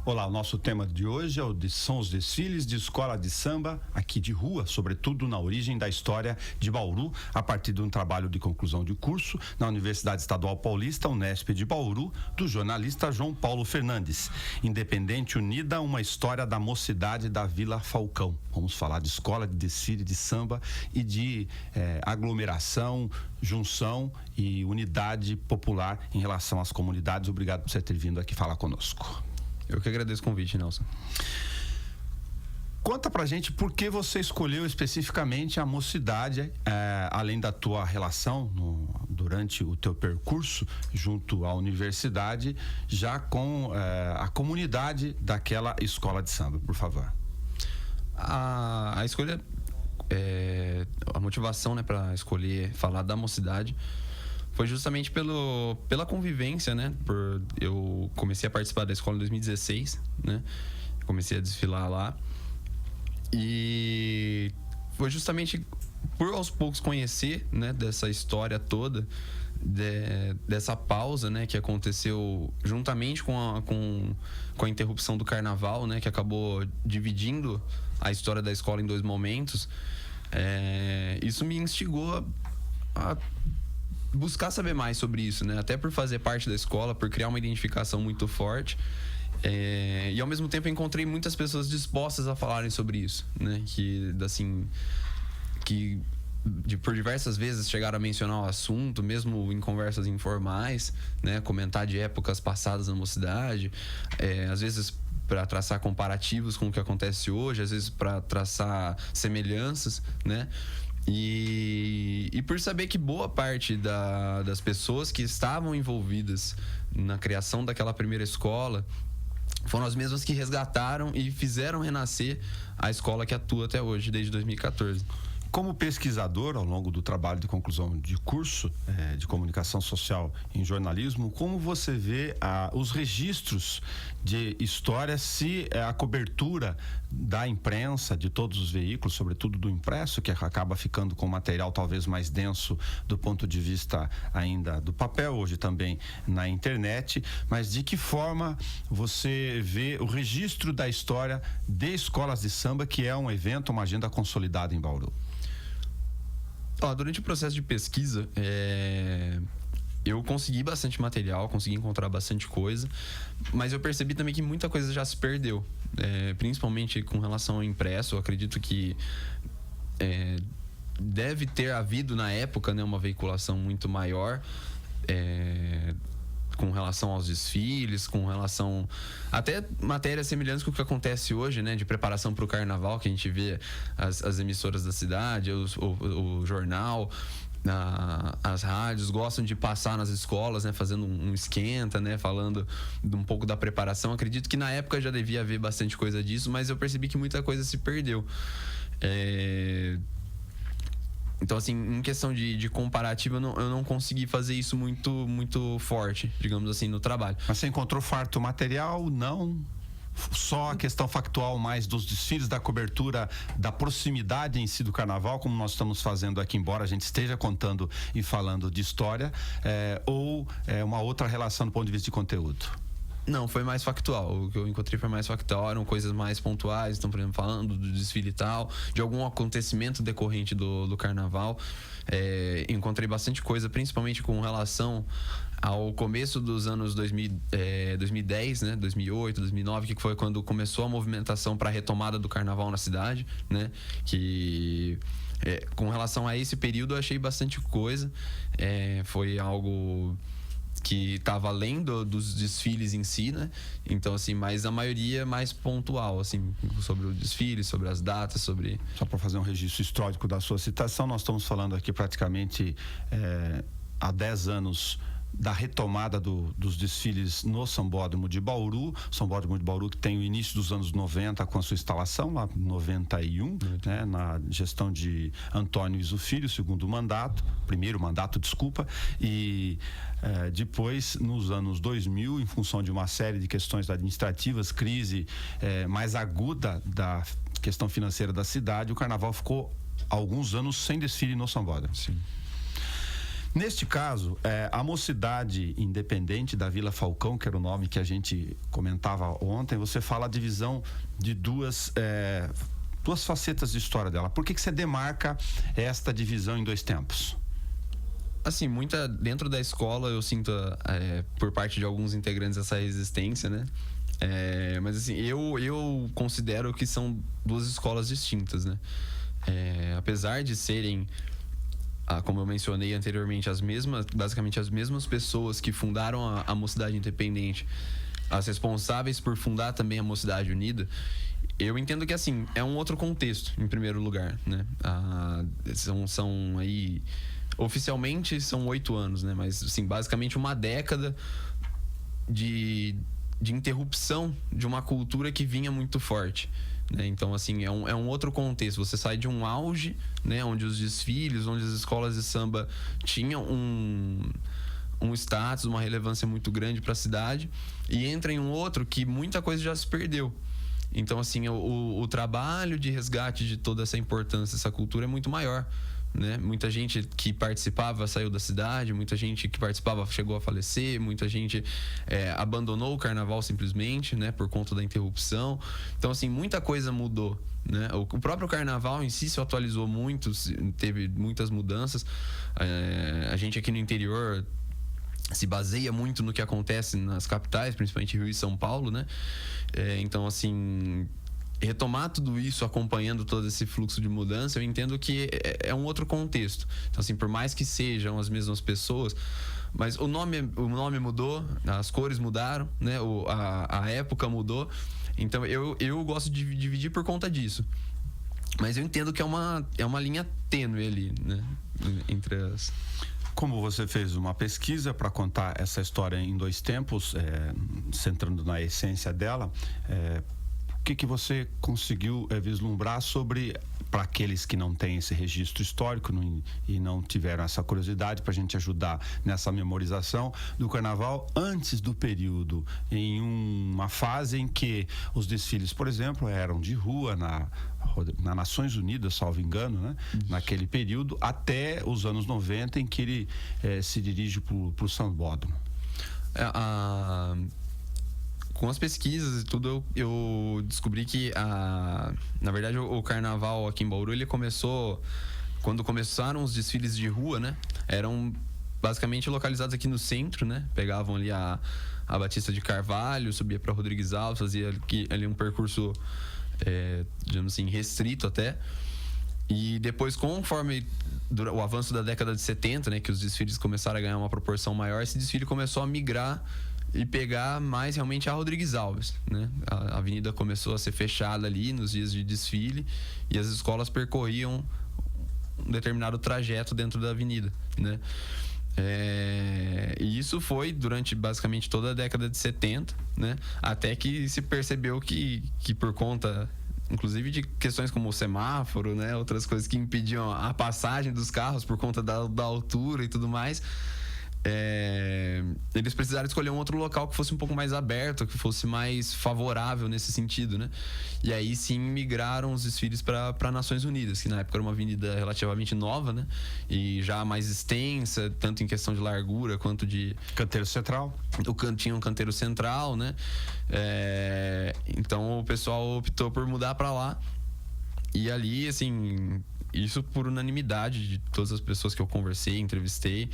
Olá, o nosso tema de hoje são os desfiles de escola de samba aqui de rua, sobretudo na origem da história de Bauru, a partir de um trabalho de conclusão de curso na Universidade Estadual Paulista, Unesp de Bauru, do jornalista João Paulo Fernandes. Independente Unida, uma história da mocidade da Vila Falcão. Vamos falar de escola, de desfile, de samba e de aglomeração, junção e unidade popular em relação às comunidades. Obrigado por você ter vindo aqui falar conosco. Eu que agradeço o convite, Nelson. Conta pra gente por que você escolheu especificamente a mocidade, além da tua relação durante o teu percurso junto à universidade, já com a comunidade daquela escola de samba, por favor. A escolha, a motivação, né, para escolher falar da mocidade foi justamente pela convivência, né? Eu comecei a participar da escola em 2016, né? Comecei a desfilar lá. E foi justamente por aos poucos conhecer, né, dessa história toda, dessa pausa, né, que aconteceu juntamente com a interrupção do carnaval, né, que acabou dividindo a história da escola em dois momentos. Isso me instigou a buscar saber mais sobre isso, né? Até por fazer parte da escola, por criar uma identificação muito forte. E ao mesmo tempo encontrei muitas pessoas dispostas a falarem sobre isso, né? Por diversas vezes chegaram a mencionar o assunto, mesmo em conversas informais, né? Comentar de épocas passadas na mocidade, às vezes para traçar comparativos com o que acontece hoje, às vezes para traçar semelhanças, né? E por saber que boa parte das pessoas que estavam envolvidas na criação daquela primeira escola foram as mesmas que resgataram e fizeram renascer a escola que atua até hoje, desde 2014. Como pesquisador, ao longo do trabalho de conclusão de curso de comunicação social em jornalismo, como você vê os registros de história, se a cobertura da imprensa, de todos os veículos, sobretudo do impresso, que acaba ficando com material talvez mais denso do ponto de vista ainda do papel, hoje também na internet, mas de que forma você vê o registro da história de escolas de samba, que é um evento, uma agenda consolidada em Bauru? Durante o processo de pesquisa, eu consegui bastante material, consegui encontrar bastante coisa, mas eu percebi também que muita coisa já se perdeu, principalmente com relação ao impresso. Eu acredito que deve ter havido na época, né, uma veiculação muito maior, com relação aos desfiles, com relação até matérias semelhantes com o que acontece hoje, né, de preparação para o carnaval, que a gente vê as emissoras da cidade, o jornal, as rádios gostam de passar nas escolas, né, fazendo um esquenta, né, falando um pouco da preparação. Acredito que na época já devia haver bastante coisa disso, mas eu percebi que muita coisa se perdeu. Então, assim, em questão de comparativo, eu não consegui fazer isso muito forte, digamos assim, no trabalho. Mas você encontrou farto material? Não? Só a questão factual mais dos desfiles, da cobertura, da proximidade em si do carnaval, como nós estamos fazendo aqui, embora a gente esteja contando e falando de história, ou uma outra relação do ponto de vista de conteúdo? Não, foi mais factual. O que eu encontrei foi mais factual, eram coisas mais pontuais. Então, por exemplo, falando do desfile e tal, de algum acontecimento decorrente do carnaval. Encontrei bastante coisa, principalmente com relação ao começo dos anos 2010, né? 2008, 2009, que foi quando começou a movimentação para a retomada do carnaval na cidade, né? Com relação a esse período, eu achei bastante coisa. Foi algo que estava além dos desfiles em si, né? Então, assim, mas a maioria é mais pontual, assim, sobre o desfile, sobre as datas, sobre... Só para fazer um registro histórico da sua citação, nós estamos falando aqui praticamente há 10 anos da retomada dos desfiles no Sambódromo de Bauru. Sambódromo de Bauru, que tem o início dos anos 90 com a sua instalação, lá em 91, né, na gestão de Antônio Iso Filho, primeiro mandato, e depois, nos anos 2000, em função de uma série de questões administrativas, crise mais aguda da questão financeira da cidade, o carnaval ficou alguns anos sem desfile no Sambódromo. Sim. Neste caso, a Mocidade Independente da Vila Falcão, que era o nome que a gente comentava ontem, você fala a divisão de duas facetas de história dela. Por que você demarca esta divisão em dois tempos? Assim, dentro da escola eu sinto por parte de alguns integrantes essa resistência, né? Mas assim, eu considero que são duas escolas distintas, né? Apesar de serem, como eu mencionei anteriormente, basicamente as mesmas pessoas que fundaram a Mocidade Independente, as responsáveis por fundar também a Mocidade Unida, eu entendo que assim, é um outro contexto, em primeiro lugar, né? São aí, oficialmente são 8 anos, né? Mas assim, basicamente uma década de interrupção de uma cultura que vinha muito forte, né? Então assim, é um outro contexto. Você sai de um auge, né, onde os desfiles, onde as escolas de samba tinham um status, uma relevância muito grande para a cidade, e entra em um outro que muita coisa já se perdeu. Então assim, o trabalho de resgate de toda essa importância, essa cultura é muito maior, né? Muita gente que participava saiu da cidade, muita gente que participava chegou a falecer, muita gente abandonou o carnaval simplesmente, né, por conta da interrupção. Então assim, muita coisa mudou, né? O próprio carnaval em si se atualizou muito, teve muitas mudanças. A gente aqui no interior se baseia muito no que acontece nas capitais, principalmente Rio e São Paulo, né? Então assim, retomar tudo isso, acompanhando todo esse fluxo de mudança, eu entendo que é um outro contexto. Então assim, por mais que sejam as mesmas pessoas, mas o nome mudou, as cores mudaram, né? A época mudou. Então eu gosto de dividir por conta disso. Mas eu entendo que é uma linha tênue ali, né, entre as... Como você fez uma pesquisa para contar essa história em dois tempos, centrando na essência dela, o que você conseguiu vislumbrar sobre, para aqueles que não têm esse registro histórico e não tiveram essa curiosidade, para a gente ajudar nessa memorização do carnaval antes do período, em uma fase em que os desfiles, por exemplo, eram de rua na Nações Unidas, salvo engano, né? Naquele período, até os anos 90, em que ele se dirige para o Sambódromo. Com as pesquisas e tudo, eu descobri que, na verdade, o carnaval aqui em Bauru, ele começou... Quando começaram os desfiles de rua, né? Eram basicamente localizados aqui no centro, né? Pegavam ali a Batista de Carvalho, subia para Rodrigues Alves, fazia ali um percurso... digamos assim, restrito até. E depois, conforme o avanço da década de 70, né, que os desfiles começaram a ganhar uma proporção maior, esse desfile começou a migrar e pegar mais realmente a Rodrigues Alves, né? A avenida começou a ser fechada ali nos dias de desfile e as escolas percorriam um determinado trajeto dentro da avenida, né? E isso foi durante basicamente toda a década de 70, né? Até que se percebeu que por conta, inclusive, de questões como o semáforo, né? Outras coisas que impediam a passagem dos carros por conta da altura e tudo mais, eles precisaram escolher um outro local que fosse um pouco mais aberto, que fosse mais favorável nesse sentido, né? E aí sim migraram os desfiles para Nações Unidas, que na época era uma avenida relativamente nova, né? E já mais extensa, tanto em questão de largura quanto de... Canteiro central. Tinha um canteiro central, né? Então o pessoal optou por mudar para lá. E ali, assim... Isso por unanimidade de todas as pessoas que eu conversei, entrevistei.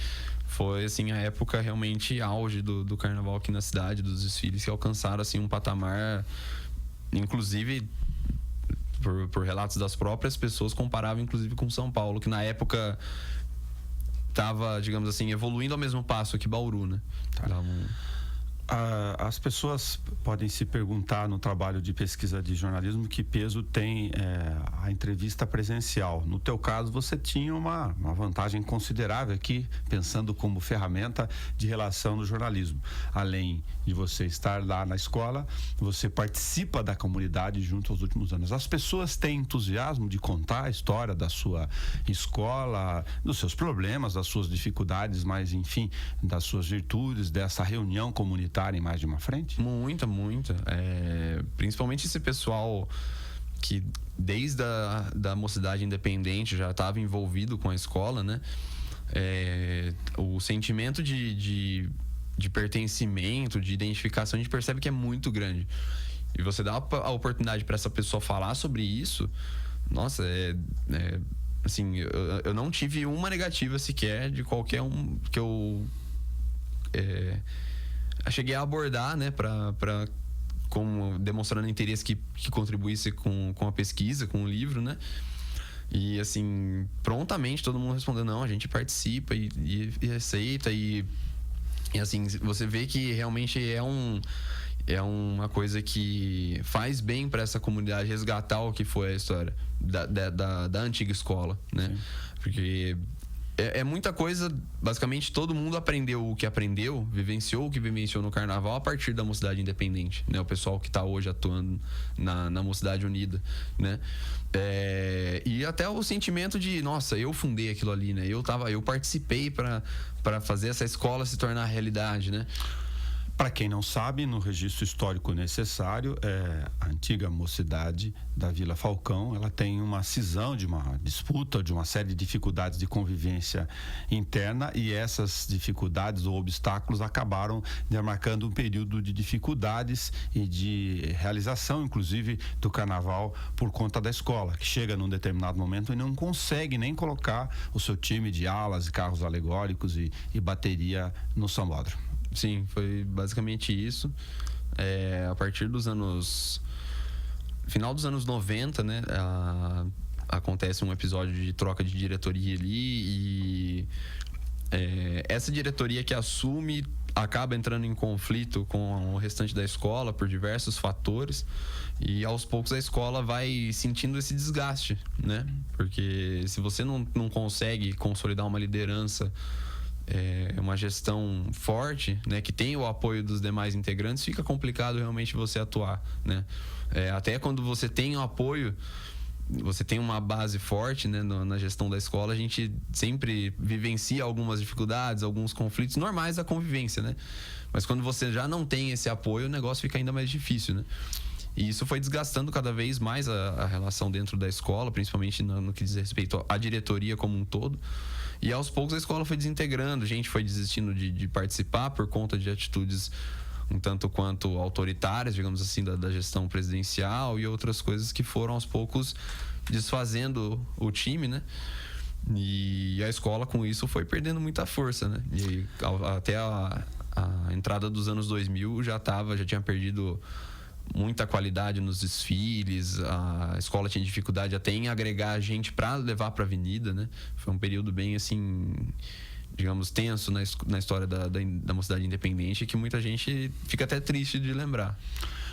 Foi, assim, a época realmente auge do carnaval aqui na cidade, dos desfiles que alcançaram, assim, um patamar, inclusive, por relatos das próprias pessoas, comparável, inclusive, com São Paulo, que na época estava, digamos assim, evoluindo ao mesmo passo que Bauru, né? As pessoas podem se perguntar no trabalho de pesquisa de jornalismo que peso tem a entrevista presencial. No teu caso, você tinha uma vantagem considerável aqui, pensando como ferramenta de relação no jornalismo. Além de você estar lá na escola, você participa da comunidade junto aos últimos anos. As pessoas têm entusiasmo de contar a história da sua escola, dos seus problemas, das suas dificuldades, mas enfim, das suas virtudes, dessa reunião comunitária em mais de uma frente? Muita. Principalmente esse pessoal que desde da Mocidade Independente já estava envolvido com a escola, né? o sentimento de pertencimento, de identificação, a gente percebe que é muito grande. E você dá a oportunidade para essa pessoa falar sobre isso, nossa, assim, eu não tive uma negativa sequer de qualquer um que eu cheguei a abordar, né, como demonstrando interesse que contribuísse com a pesquisa, com o livro, né? E assim, prontamente todo mundo respondeu: não, a gente participa e aceita. E assim, você vê que realmente é uma coisa que faz bem para essa comunidade resgatar o que foi a história da antiga escola, né? Sim. Porque é muita coisa. Basicamente todo mundo aprendeu o que aprendeu, vivenciou o que vivenciou no carnaval a partir da Mocidade Independente, né? O pessoal que está hoje atuando na Mocidade Unida, né? E até o sentimento de, nossa, eu fundei aquilo ali, né? Eu participei para fazer essa escola se tornar realidade, né? Para quem não sabe, no registro histórico necessário, a antiga Mocidade da Vila Falcão, ela tem uma cisão de uma disputa, de uma série de dificuldades de convivência interna, e essas dificuldades ou obstáculos acabaram demarcando um período de dificuldades e de realização, inclusive, do carnaval por conta da escola, que chega num determinado momento e não consegue nem colocar o seu time de alas e carros alegóricos e bateria no sambódromo. Sim, foi basicamente isso. A partir dos final dos anos 90, né? Acontece um episódio de troca de diretoria ali e essa diretoria que assume acaba entrando em conflito com o restante da escola por diversos fatores, e aos poucos a escola vai sentindo esse desgaste, né? Porque se você não consegue consolidar uma liderança, uma gestão forte, né, que tem o apoio dos demais integrantes, fica complicado realmente você atuar, né? Até quando você tem o apoio, você tem uma base forte, né, na gestão da escola, a gente sempre vivencia algumas dificuldades, alguns conflitos normais da convivência, né? Mas quando você já não tem esse apoio, o negócio fica ainda mais difícil, né? E isso foi desgastando cada vez mais a relação dentro da escola, principalmente no que diz respeito à diretoria como um todo. E aos poucos a escola foi desintegrando, gente foi desistindo de participar por conta de atitudes um tanto quanto autoritárias, digamos assim, da gestão presidencial, e outras coisas que foram aos poucos desfazendo o time, né? E a escola com isso foi perdendo muita força, né? E até a entrada dos anos 2000 já tinha perdido muita qualidade nos desfiles, a escola tinha dificuldade até em agregar gente para levar para a avenida, né? Foi um período bem, assim, digamos, tenso na história da Mocidade Independente, que muita gente fica até triste de lembrar.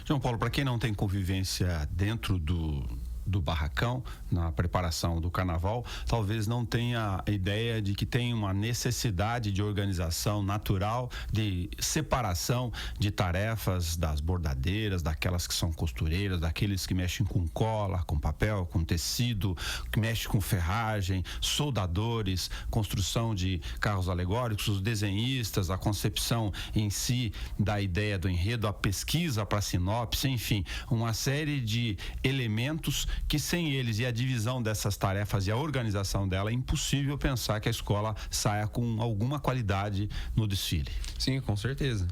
João Paulo, para quem não tem convivência dentro do barracão, na preparação do carnaval, talvez não tenha a ideia de que tem uma necessidade de organização natural, de separação de tarefas das bordadeiras, daquelas que são costureiras, daqueles que mexem com cola, com papel, com tecido, que mexem com ferragem, soldadores, construção de carros alegóricos, os desenhistas, a concepção em si da ideia do enredo, a pesquisa para sinopse, enfim, uma série de elementos que sem eles e a divisão dessas tarefas e a organização dela, é impossível pensar que a escola saia com alguma qualidade no desfile. Sim, com certeza.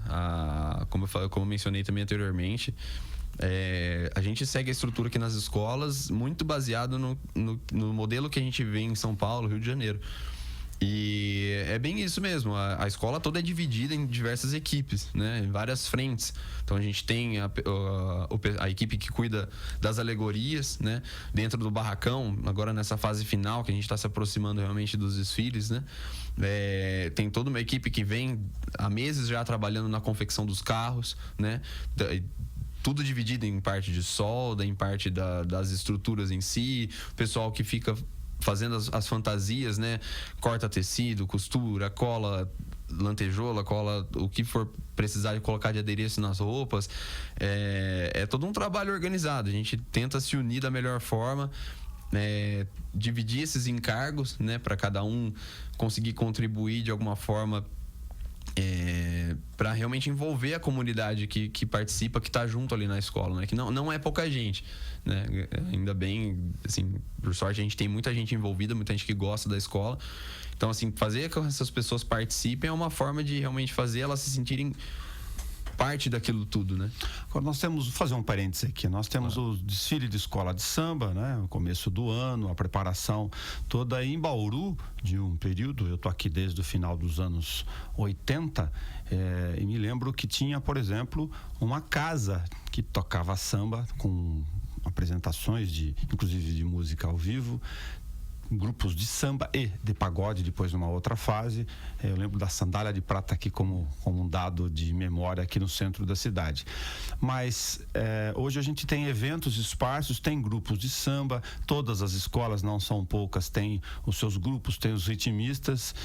Como eu mencionei também anteriormente, a gente segue a estrutura aqui nas escolas muito baseado no modelo que a gente vê em São Paulo, Rio de Janeiro. E é bem isso mesmo, a escola toda é dividida em diversas equipes, né? Em várias frentes. Então a gente tem a equipe que cuida das alegorias, né? Dentro do barracão, agora nessa fase final que a gente está se aproximando realmente dos desfiles, né? Tem toda uma equipe que vem há meses já trabalhando na confecção dos carros, né? Tudo dividido em parte de solda, em parte das estruturas em si, o pessoal que fica fazendo as fantasias, né? Corta tecido, costura, cola, lantejoula, cola, o que for precisar de colocar de adereço nas roupas. É todo um trabalho organizado. A gente tenta se unir da melhor forma, dividir esses encargos, né? Para cada um conseguir contribuir de alguma forma para realmente envolver a comunidade que participa, que está junto ali na escola, né? Que não é pouca gente, né? Ainda bem, assim, por sorte a gente tem muita gente envolvida, muita gente que gosta da escola. Então, assim, fazer com que essas pessoas participem é uma forma de realmente fazer elas se sentirem parte daquilo tudo, né? Agora nós temos, vou fazer um parênteses aqui, nós temos o desfile de escola de samba, né? O começo do ano, a preparação toda aí em Bauru, de um período, eu tô aqui desde o final dos anos 80, e me lembro que tinha, por exemplo, uma casa que tocava samba com apresentações inclusive de música ao vivo, grupos de samba e de pagode depois numa outra fase. Eu lembro da Sandália de Prata aqui como um dado de memória aqui no centro da cidade. Mas hoje a gente tem eventos esparsos, tem grupos de samba, todas as escolas, não são poucas, têm os seus grupos, têm os ritmistas.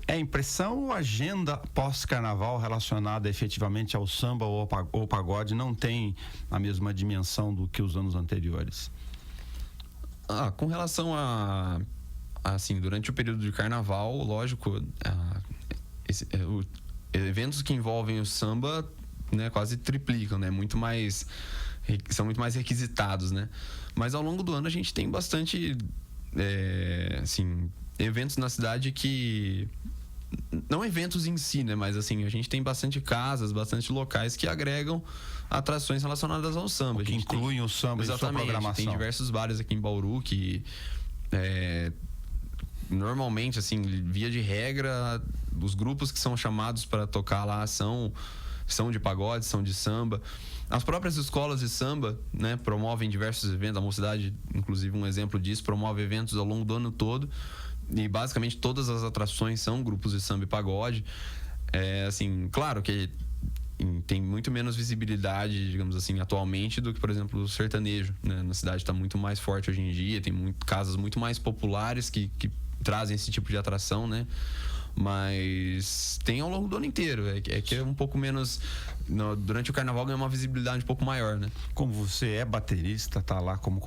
É impressão ou agenda pós-carnaval relacionada efetivamente ao samba ou pagode não tem a mesma dimensão do que os anos anteriores? Com relação assim, durante o período de carnaval, lógico, eventos que envolvem o samba, né, quase triplicam, né? São muito mais requisitados, né? Mas ao longo do ano a gente tem bastante, assim, eventos na cidade que... Não eventos em si, né? Mas assim, a gente tem bastante casas, bastante locais que agregam atrações relacionadas ao samba. Que incluem o samba em sua programação. Tem diversos bares aqui em Bauru que normalmente, assim, via de regra, os grupos que são chamados para tocar lá são de pagode, são de samba. As próprias escolas de samba, né, promovem diversos eventos. A Mocidade, inclusive, um exemplo disso, promove eventos ao longo do ano todo. E basicamente todas as atrações são grupos de samba e pagode. Assim, claro que tem muito menos visibilidade, digamos assim, atualmente do que, por exemplo, o sertanejo, né? Na cidade está muito mais forte hoje em dia, tem casas muito mais populares que trazem esse tipo de atração, né? Mas tem ao longo do ano inteiro, que é um pouco menos... durante o carnaval ganha uma visibilidade um pouco maior, né? Como você é baterista, tá lá como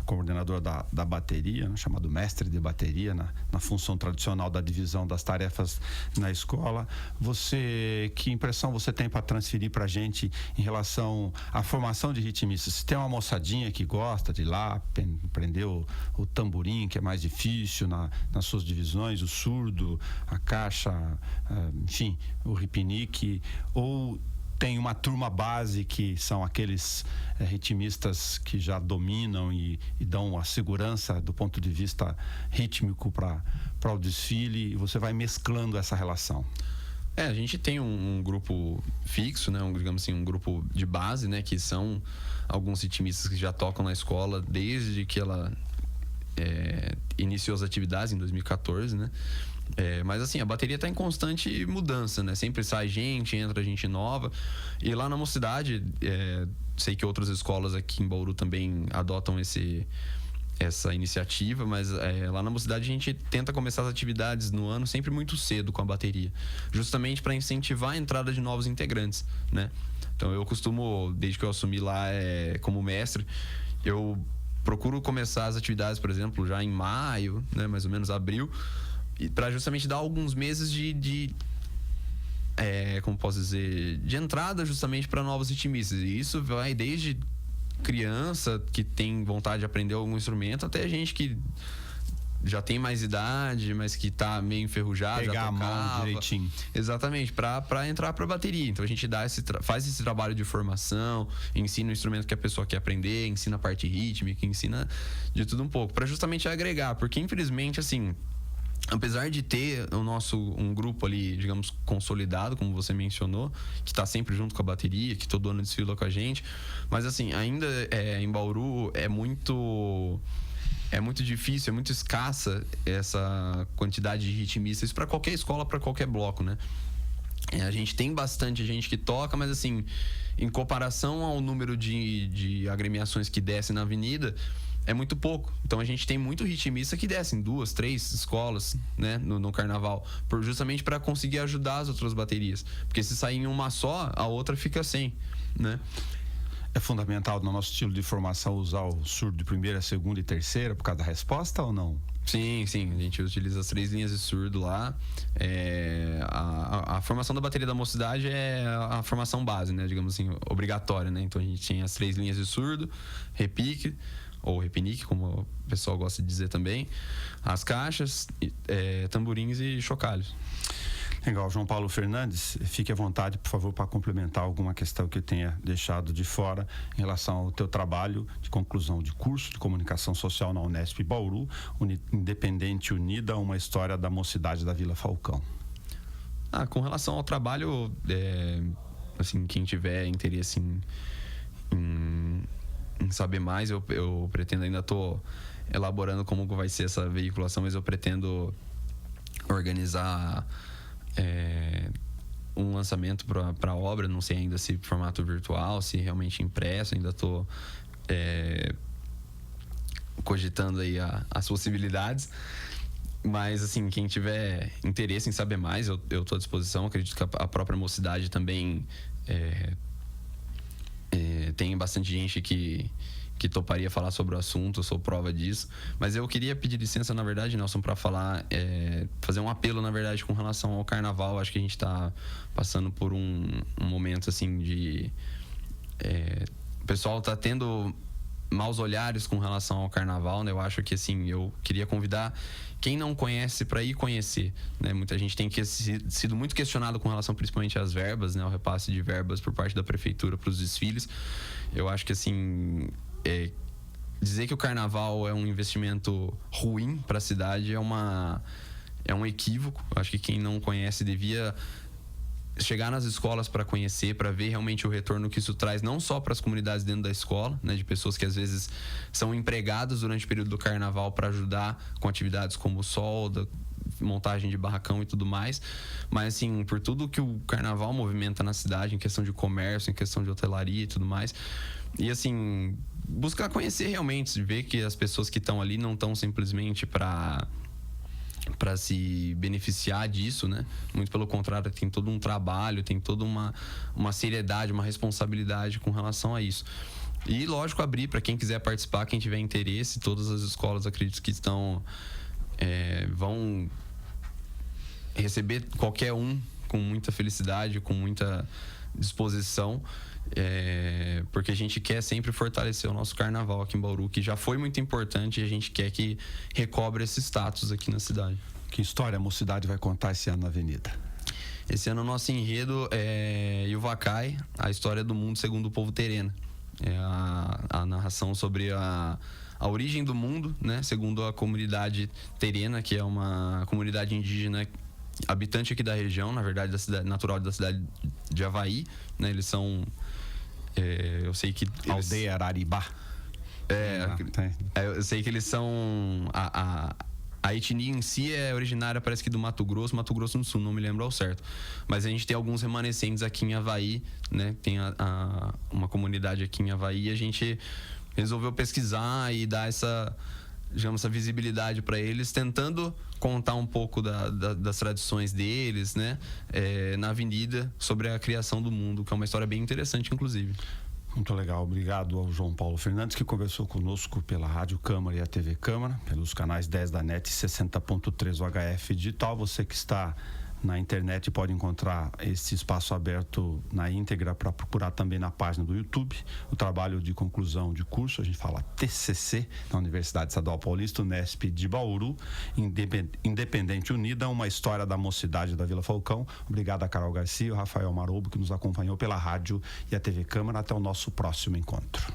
coordenador da bateria, né, chamado mestre de bateria, na função tradicional da divisão das tarefas na escola. Que impressão você tem para transferir para a gente em relação à formação de ritmistas? Se tem uma moçadinha que gosta de ir lá aprender o tamborim, que é mais difícil nas suas divisões, o surdo, a caixa, enfim, o ripinique, ou tem uma turma base que são aqueles ritmistas que já dominam e dão a segurança do ponto de vista rítmico para o desfile, e você vai mesclando essa relação? A gente tem um grupo fixo, né? Digamos assim, um grupo de base, né? Que são alguns ritmistas que já tocam na escola desde que ela iniciou as atividades em 2014, né? Mas assim, a bateria está em constante mudança, né? Sempre sai gente, entra gente nova. E lá na Mocidade, sei que outras escolas aqui em Bauru também adotam essa iniciativa, mas lá na Mocidade a gente tenta começar as atividades no ano sempre muito cedo com a bateria, justamente para incentivar a entrada de novos integrantes, né? Então eu costumo, desde que eu assumi lá como mestre, eu procuro começar as atividades, por exemplo, já em maio, né? Mais ou menos abril, para justamente dar alguns meses como posso dizer, de entrada justamente para novos ritmistas. E isso vai desde criança que tem vontade de aprender algum instrumento até gente que já tem mais idade, mas que tá meio enferrujado, pegar já tocava. A mão direitinho. Exatamente, para entrar para bateria. Então a gente faz esse trabalho de formação, ensina o instrumento que a pessoa quer aprender, ensina a parte rítmica, ensina de tudo um pouco, para justamente agregar, porque infelizmente, assim, apesar de ter um grupo ali, digamos, consolidado, como você mencionou, que está sempre junto com a bateria, que todo ano desfila com a gente, mas assim, ainda em Bauru é muito difícil, é muito escassa essa quantidade de ritmistas para qualquer escola, para qualquer bloco, né? A gente tem bastante gente que toca, mas assim, em comparação ao número de agremiações que descem na avenida, é muito pouco. Então a gente tem muito ritmista que desce em 2, 3 escolas, né, no carnaval, justamente para conseguir ajudar as outras baterias, porque se sair em uma só, a outra fica sem, né? É fundamental no nosso estilo de formação usar o surdo de primeira, segunda e terceira por causa da resposta ou não? Sim, sim. A gente utiliza as 3 linhas de surdo lá. A formação da bateria da mocidade é a formação base, né? Digamos assim, obrigatória, né? Então a gente tem as 3 linhas de surdo, repique, ou repinique, como o pessoal gosta de dizer também, as caixas, tamborins e chocalhos. Legal, João Paulo Fernandes, fique à vontade, por favor, para complementar alguma questão que eu tenha deixado de fora em relação ao teu trabalho de conclusão de curso de comunicação social na Unesp Bauru, Independente Unida, uma história da mocidade da Vila Falcão. Com relação ao trabalho, assim, quem tiver interesse em saber mais, eu pretendo, ainda estou elaborando como vai ser essa veiculação, mas eu pretendo organizar um lançamento para a obra, não sei ainda se formato virtual, se realmente impresso, ainda estou cogitando aí as possibilidades, mas assim, quem tiver interesse em saber mais, eu estou à disposição. Acredito que a própria mocidade também tem bastante gente que toparia falar sobre o assunto, eu sou prova disso. Mas eu queria pedir licença, na verdade, Nelson, para falar, fazer um apelo, na verdade, com relação ao carnaval. Acho que a gente está passando por um momento, assim, de... o pessoal está tendo maus olhares com relação ao carnaval, né? Eu acho que, assim, eu queria convidar quem não conhece para ir conhecer, né? Muita gente tem sido muito questionado com relação principalmente às verbas, né? O repasse de verbas por parte da prefeitura para os desfiles. Eu acho que, assim, dizer que o carnaval é um investimento ruim para a cidade é um equívoco. Eu acho que quem não conhece devia chegar nas escolas para conhecer, para ver realmente o retorno que isso traz, não só para as comunidades dentro da escola, né, de pessoas que às vezes são empregadas durante o período do carnaval para ajudar com atividades como solda, montagem de barracão e tudo mais, mas assim, por tudo que o carnaval movimenta na cidade, em questão de comércio, em questão de hotelaria e tudo mais, e assim, buscar conhecer realmente, ver que as pessoas que estão ali não estão simplesmente para se beneficiar disso, né? Muito pelo contrário, tem todo um trabalho, tem toda uma seriedade, uma responsabilidade com relação a isso. E, lógico, abrir para quem quiser participar, quem tiver interesse. Todas as escolas, acredito que vão receber qualquer um com muita felicidade, com muita disposição, porque a gente quer sempre fortalecer o nosso carnaval aqui em Bauru, que já foi muito importante, e a gente quer que recobre esse status aqui na cidade. Que história a mocidade vai contar esse ano na Avenida? Esse ano o nosso enredo é Yuvacai, a história do mundo segundo o povo terena. É a narração sobre a origem do mundo, né, segundo a comunidade terena, que é uma comunidade indígena habitante aqui da região, na verdade, da cidade natural da cidade de Avaí, né? Eles são, eu sei que Aldeia Araribá. Eu sei que eles são a etnia em si é originária, parece que do Mato Grosso do Sul, não me lembro ao certo. Mas a gente tem alguns remanescentes aqui em Avaí, né? Tem uma comunidade aqui em Avaí, e a gente resolveu pesquisar e dar essa visibilidade para eles, tentando contar um pouco das tradições deles, né? Na Avenida, sobre a criação do mundo, que é uma história bem interessante, inclusive. Muito legal, obrigado ao João Paulo Fernandes, que conversou conosco pela Rádio Câmara e a TV Câmara, pelos canais 10 da NET e 60.3 UHF Digital. Você que está na internet pode encontrar esse espaço aberto na íntegra para procurar também na página do YouTube. O trabalho de conclusão de curso, a gente fala TCC, na Universidade Estadual Paulista, Unesp de Bauru, Independente Unida, uma história da mocidade da Vila Falcão. Obrigado a Carol Garcia e o Rafael Marobo, que nos acompanhou pela rádio e a TV Câmara. Até o nosso próximo encontro.